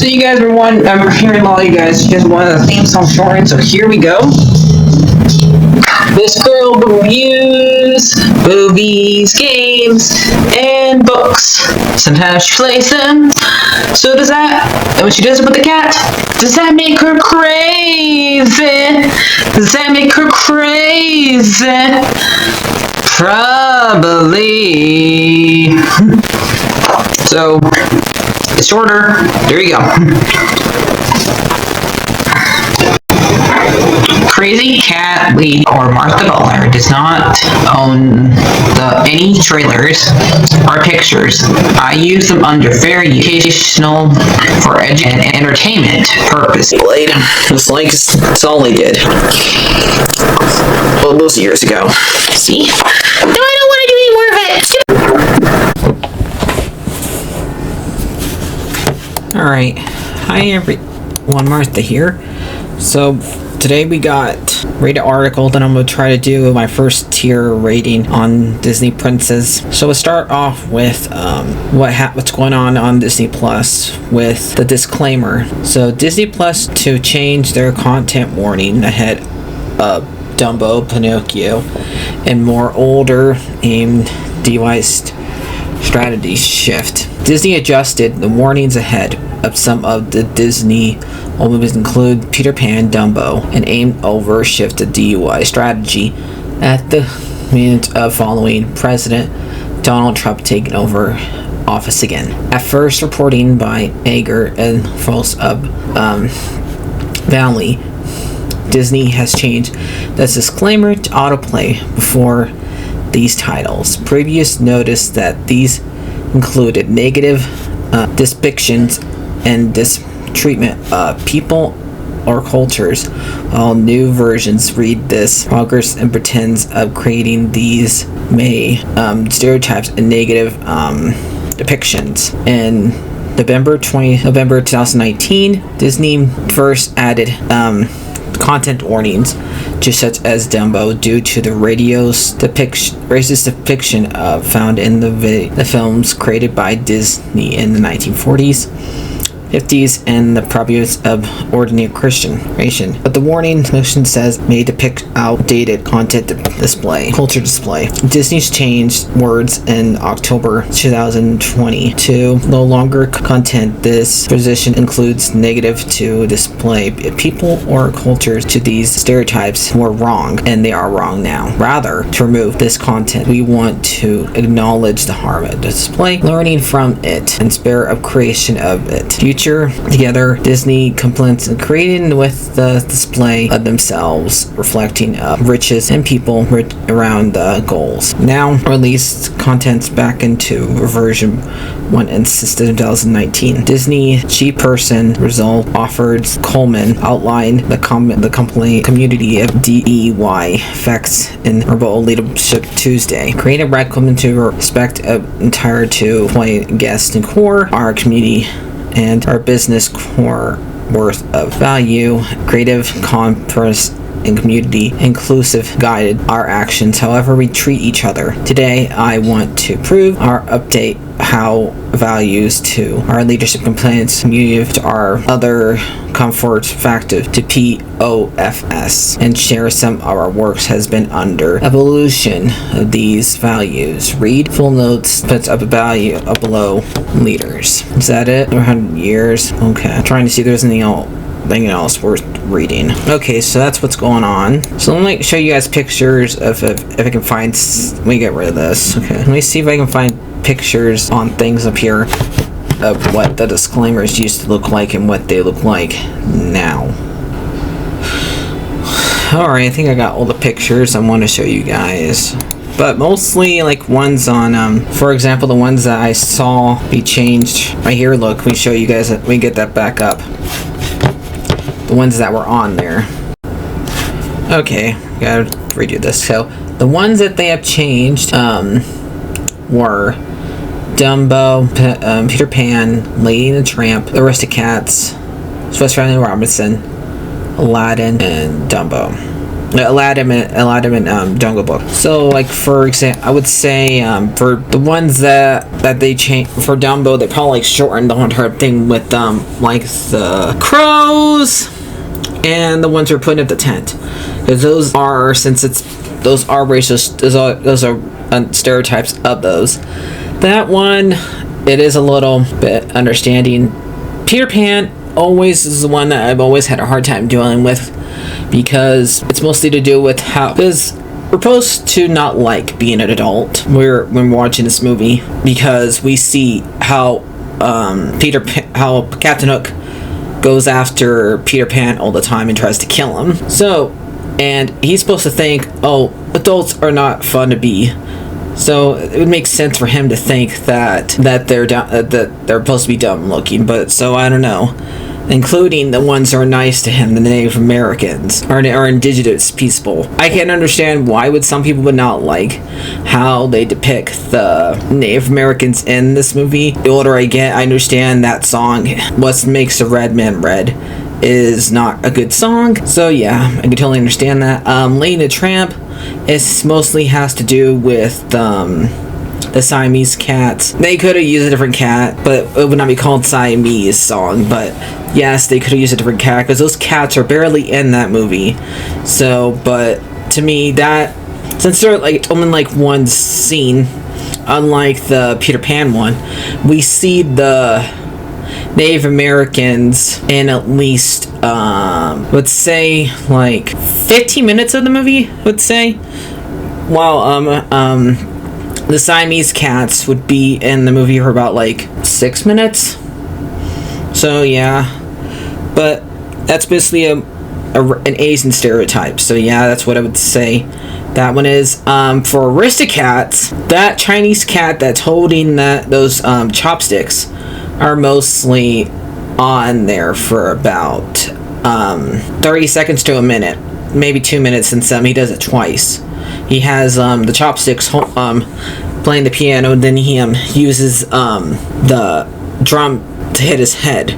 So you guys were I'm hearing a lot of you guys wanted the theme song shortened, so here we go. This girl reviews movies, games, and books. Sometimes she plays them. So does that, and when she does it with the cat, does that make her crazy? Does that make her crazy? Probably. So, it's shorter. There you go. CrazyCatLady or Martha Butler does not own any trailers or pictures. I use them under fair educational for and entertainment purpose. Looks like it's all they did. Well, those years ago. See? No, I don't want to do any more of it. Alright. Hi everyone, Martha here. So today we got rated article that I'm going to try to do my first tier rating on Disney Princess. So we'll start off with what's going on Disney Plus with the disclaimer. So Disney Plus to change their content warning ahead of Dumbo, Pinocchio, and more older aimed device strategy shift. Disney adjusted the warnings ahead of some of the Disney old movies include Peter Pan, Dumbo, and aimed over shift to DUI strategy at the minute of following President Donald Trump taking over office again. At first reporting by Ager and False Up Valley, Disney has changed the disclaimer to autoplay before these titles. Previous noticed that these included negative depictions and treatment of people or cultures, while new versions read this progress and pretends of creating these stereotypes and negative depictions. In November 2019, Disney first added content warnings to such as Dumbo due to the racist depiction found in the films created by Disney in the 1940s, 50s, and the problems of ordinary Christian nation. But the warning motion says may depict outdated content culture display. Disney's changed words in October 2020 to no longer content. This position includes negative to display people or cultures to these stereotypes were wrong, and they are wrong now. Rather, to remove this content, we want to acknowledge the harm of the display, learning from it, and spare of creation of it. Together, Disney complements and creating with the display of themselves, reflecting riches and people around the goals. Now released contents back into version 1 in 2019. Disney chief person result offered Coleman outlined the community of DEY effects in Revolt Leadership Tuesday. Creative recommend to respect entire to play guest and core our community and our business core worth of value, creative compass and community inclusive guided our actions however we treat each other. Today I want to prove our update how values to our leadership compliance community to our other comfort factor to POFS and share some of our works has been under evolution of these values. Read full notes puts up a value up below leaders. Is that it? 100 years. Okay, I'm trying to see if there's anything else worth reading. Okay, so that's what's going on. So let me show you guys pictures of if I can find. Let me get rid of this. Okay, let me see if I can find pictures on things up here of what the disclaimers used to look like and what they look like now. Alright, I think I got all the pictures I want to show you guys. But mostly like ones on, for example, the ones that I saw be changed. Right here, look, let me show you guys, let me get that back up. The ones that were on there. Okay, gotta redo this. So, the ones that they have changed, were Dumbo, Peter Pan, Lady and the Tramp, The Aristocats, Swiss Family Robinson, Aladdin, and Dumbo. Aladdin and Jungle Book. So, like, for example, I would say for the ones that they changed for Dumbo, they probably like shortened the whole entire thing with like the crows and the ones who are putting up the tent, because those are racist. Those are stereotypes of those. That one, it is a little bit understanding. Peter Pan always is the one that I've always had a hard time dealing with, because it's mostly to do with how, because we're supposed to not like being an adult when we're watching this movie, because we see how how Captain Hook goes after Peter Pan all the time and tries to kill him. So, and he's supposed to think, oh, adults are not fun to be. So it would make sense for him to think that they're supposed to be dumb looking. But so I don't know, including the ones who are nice to him, the Native Americans or indigenous people. I can understand why would some people would not like how they depict the Native Americans in this movie. The older I get, I understand that song, "What Makes a Red Man Red," is not a good song. So yeah, I can totally understand that. Lady and the Tramp, it mostly has to do with the Siamese cats. They could have used a different cat, but it would not be called Siamese song. But yes, they could have used a different cat, because those cats are barely in that movie. So, but to me, that, since they're like only like one scene, unlike the Peter Pan one, we see the Native Americans in at least let's say like 15 minutes of the movie, let's say, while the Siamese cats would be in the movie for about like 6 minutes. So yeah, but that's basically an Asian stereotype. So yeah, that's what I would say that one is. For Aristocats, that Chinese cat that's holding those chopsticks are mostly on there for about 30 seconds to a minute, maybe 2 minutes, and he does it twice. He has the chopsticks playing the piano, and then he uses the drum to hit his head.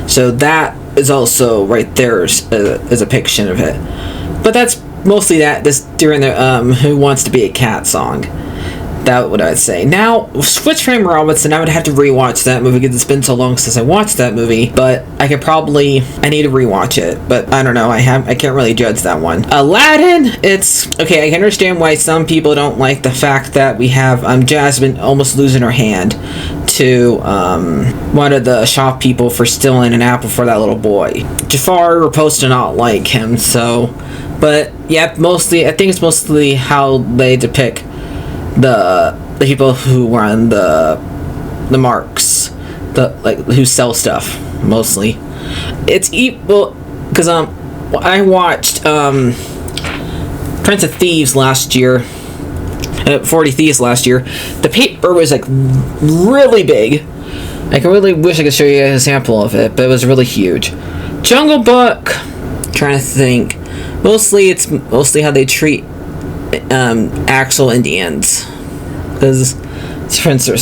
So that is also right there as a depiction of it. But that's mostly this during the "Who Wants to Be a Cat" song. That what I'd say. Now, Switch Frame Robinson, I would have to rewatch that movie because it's been so long since I watched that movie. But I need to rewatch it. But I don't know. I can't really judge that one. Aladdin, it's okay. I can understand why some people don't like the fact that we have Jasmine almost losing her hand to one of the shop people for stealing an apple for that little boy. Jafar were supposed to not like him. So, but yeah, I think it's mostly how they depict the people who run the marks, who sell stuff mostly. It's evil because I watched Prince of Thieves last year, 40 Thieves last year. The paper was like really big. I really wish I could show you a sample of it, but it was really huge. Jungle Book, trying to think. It's mostly how they treat actual Indians, because since they're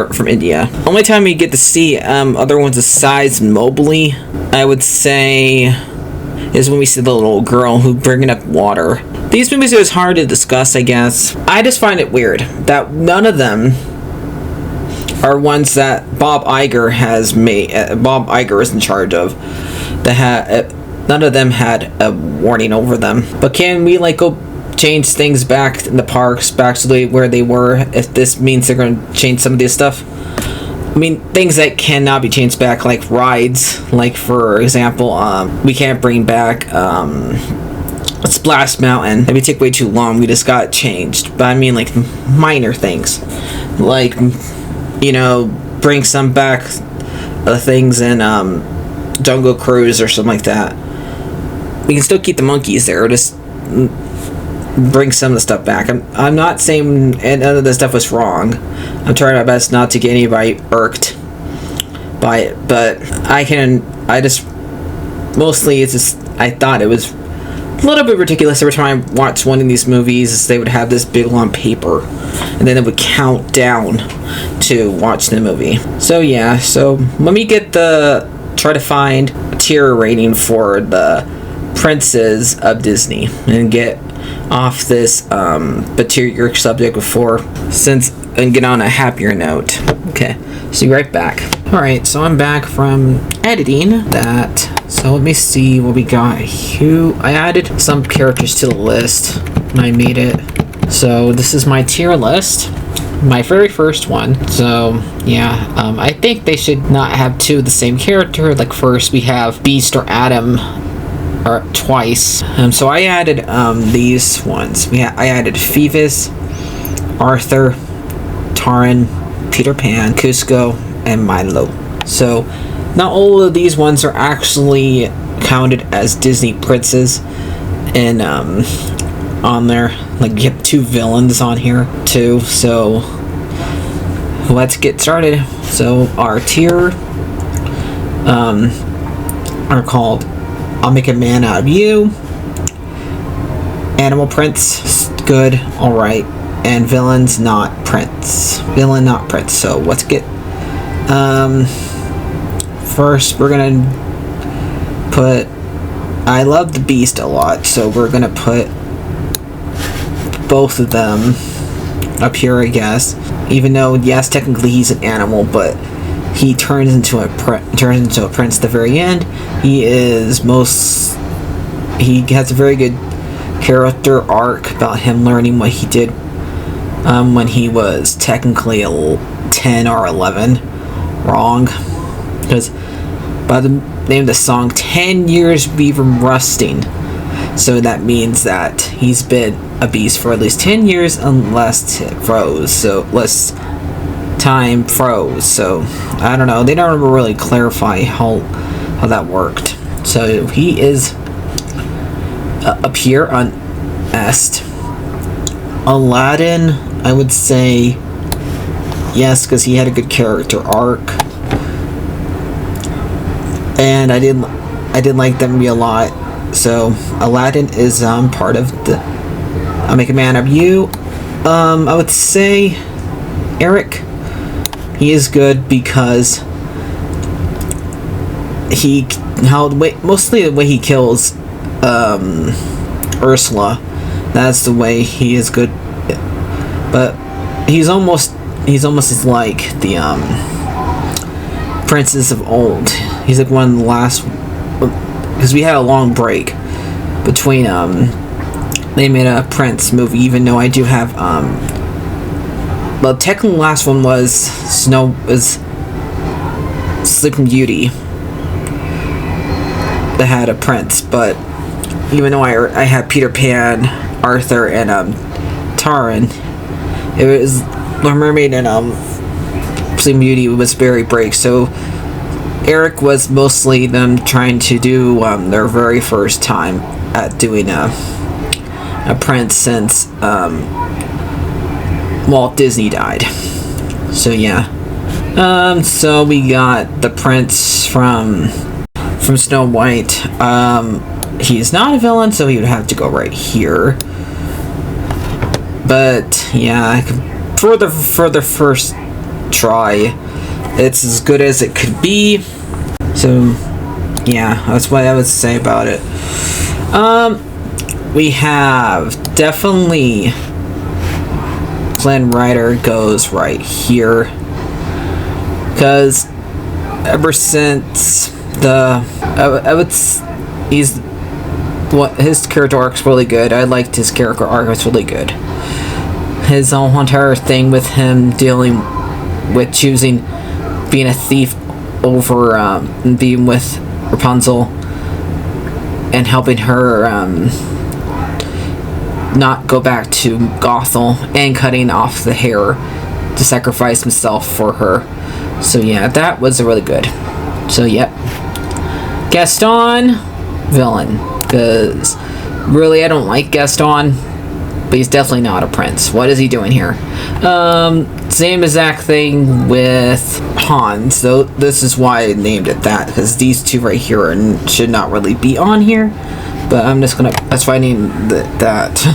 from India. Only time we get to see other ones besides Mobley, I would say, is when we see the little girl who bringing up water. These movies are hard to discuss, I guess. I just find it weird that none of them are ones that Bob Iger has made. Bob Iger is in charge of. None of them had a warning over them. But can we go change things back in the parks back to where they were, if this means they're going to change some of this stuff? I mean, things that cannot be changed back, like rides, like for example, we can't bring back Splash Mountain. Maybe take way too long, we just got it changed. But I mean, like minor things, like, you know, bring some back things in Jungle Cruise or something like that. We can still keep the monkeys there, just bring some of the stuff back. I'm not saying none of the stuff was wrong. I'm trying my best not to get anybody irked by it, but mostly it's just, I thought it was a little bit ridiculous. Every time I watched one of these movies, they would have this big long paper, and then it would count down to watch the movie. So yeah, so let me try to find a tier rating for the princes of Disney and get off this material subject before and get on a happier note. Okay, see you right back. Alright, so I'm back from editing that. So let me see what we got here. I added some characters to the list and I made it. So this is my tier list. My very first one. So yeah, I think they should not have two of the same character. Like first we have Beast or Adam or twice. So I added these ones. I added Phoebus, Arthur, Taran, Peter Pan, Cusco, and Milo. So not all of these ones are actually counted as Disney princes, and on there, like you have two villains on here too. So let's get started. So our tier are called I'll Make a Man Out of You, Animal Prince, good, alright, and Villains Not Prince. Villain Not Prince. So let's get first we're gonna put I love the Beast a lot, so we're gonna put both of them up here, I guess. Even though yes, technically he's an animal, but he turns into a prince at the very end. He has a very good character arc about him learning what he did when he was technically 10 or 11. Wrong, because by the name of the song, 10 years be from rusting. So that means that he's been a beast for at least 10 years unless it froze. So less time froze. So I don't know. They don't ever really clarify how that worked. So he is up here on Est. Aladdin, I would say yes, because he had a good character arc, and I didn't like that movie a lot. So Aladdin is part of the I'll Make a Man of You. I would say Eric. He is good because mostly the way he kills Ursula. That's the way he is good. But he's almost as like the princes of old. He's like one of the last, because we had a long break between they made a Prince movie, even though I do have well, technically the last one was Sleeping Beauty that had a prince, but even though I had Peter Pan, Arthur, and Taran, it was Little Mermaid and Sleeping Beauty was very break. So Eric was mostly them trying to do their very first time at doing a prince since Walt Disney died. So yeah. So we got the prince from Snow White. He's not a villain, so he would have to go right here. But yeah, for the first try, it's as good as it could be. So yeah, that's what I would say about it. We have definitely Glenn Ryder goes right here, because ever since his character arc's really good. I liked his character arc. It's really good. His whole entire thing with him dealing with choosing being a thief over being with Rapunzel and helping her not go back to Gothel, and cutting off the hair to sacrifice himself for her. So yeah, that was really good. So yep. Gaston, villain, because really I don't like Gaston, but he's definitely not a prince. What is he doing here? Same exact thing with Hans, so this is why I named it that, because these two right here should not really be on here, but I'm just gonna, that's why I named that.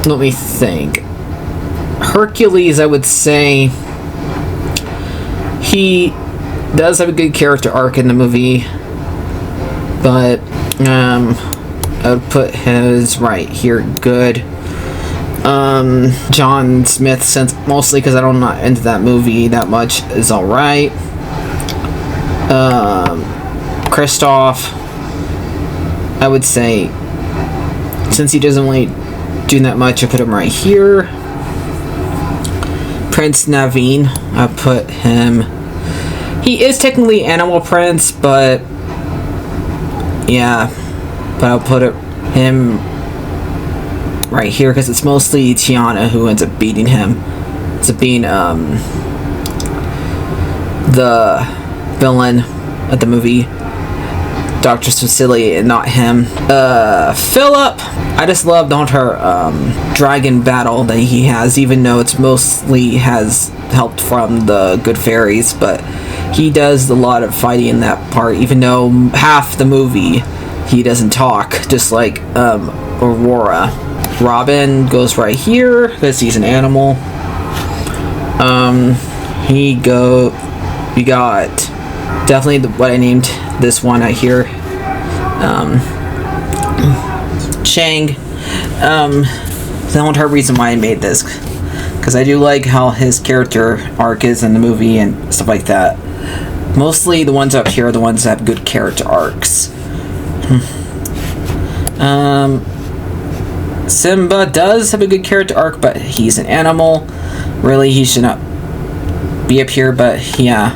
Let me think. Hercules, I would say he does have a good character arc in the movie. but I would put his right here good. John Smith, since mostly because I'm not into that movie that much, is alright. Kristoff, I would say, since he doesn't really do that much, I put him right here. Prince Naveen, I put him. He is technically Animal Prince, but yeah, but I'll put him right here because it's mostly Tiana who ends up beating him. It's being the villain of the movie, Dr. Cecilia, and not him. Philip, I just love the entire dragon battle that he has, even though it's mostly has helped from the good fairies, but he does a lot of fighting in that part, even though half the movie he doesn't talk, just like Aurora. Robin goes right here because he's an animal. We got definitely what I named this one right here, Chang. The entire reason why I made this, because I do like how his character arc is in the movie and stuff like that. Mostly the ones up here are the ones that have good character arcs. Simba does have a good character arc, but he's an animal. Really, he should not be up here, but yeah.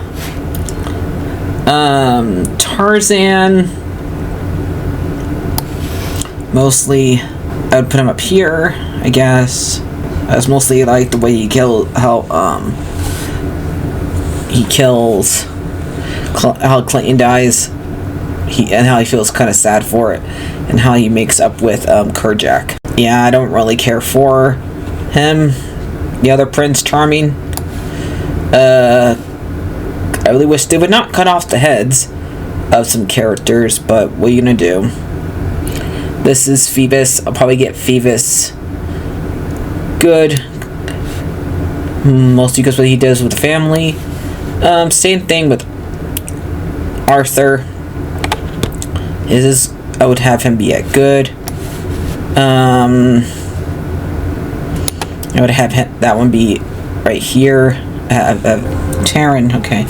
Tarzan, mostly I would put him up here, I guess. I was mostly like the way he kills, how Clayton dies, and how he feels kind of sad for it, and how he makes up with Kerjack. Yeah, I don't really care for him. The other Prince Charming, I really wish they would not cut off the heads of some characters, but what are you gonna do? This is Phoebus. I'll probably get Phoebus good, mostly because what he does with the family. Same thing with Arthur. I would have him be at good. I would have that one be right here. Taran, okay.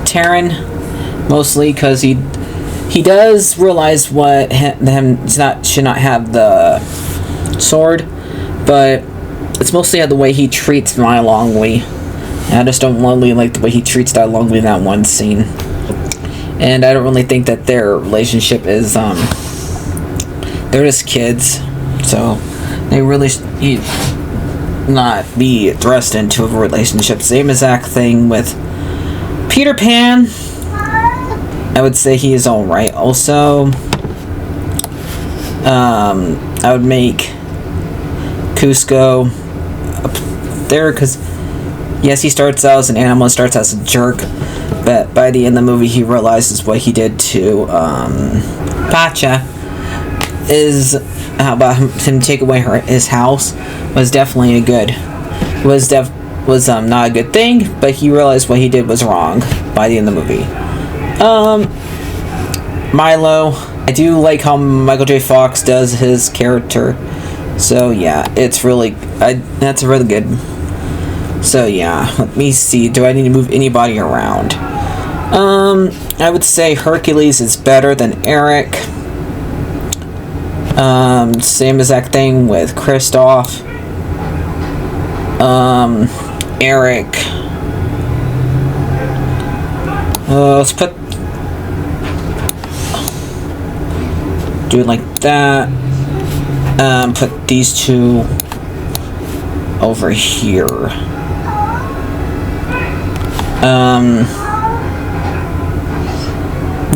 Taran, mostly because he does realize what should not have the sword, but it's mostly the way he treats My Longwy. And I just don't really like the way he treats that Longwy in that one scene. And I don't really think that their relationship is they're just kids, so they really not be thrust into a relationship. Same exact thing with Peter Pan. I would say he is alright also. I would make Cusco up there because yes, he starts out as an animal, starts as a jerk, but by the end of the movie he realizes what he did to Pacha is about him take away his house was definitely not a good thing, but he realized what he did was wrong by the end of the movie. Milo, I do like how Michael J. Fox does his character, so yeah, that's really good. So yeah, let me see, do I need to move anybody around? I would say Hercules is better than Eric. Same exact thing with Kristoff. Eric. Let's do it like that. Put these two over here.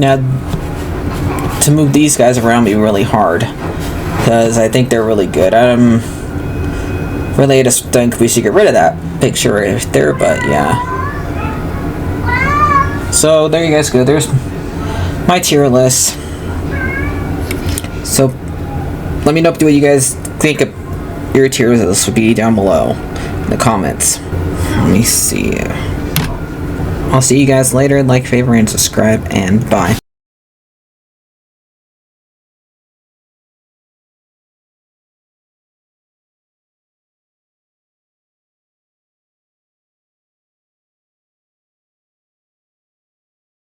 Now to move these guys around be really hard because I think they're really good. Really, I just think we should get rid of that picture right there, but yeah. So there you guys go. There's my tier list. So let me know what you guys think of your tier list would be down below in the comments. Let me see. I'll see you guys later. Like, favorite, and subscribe, and bye.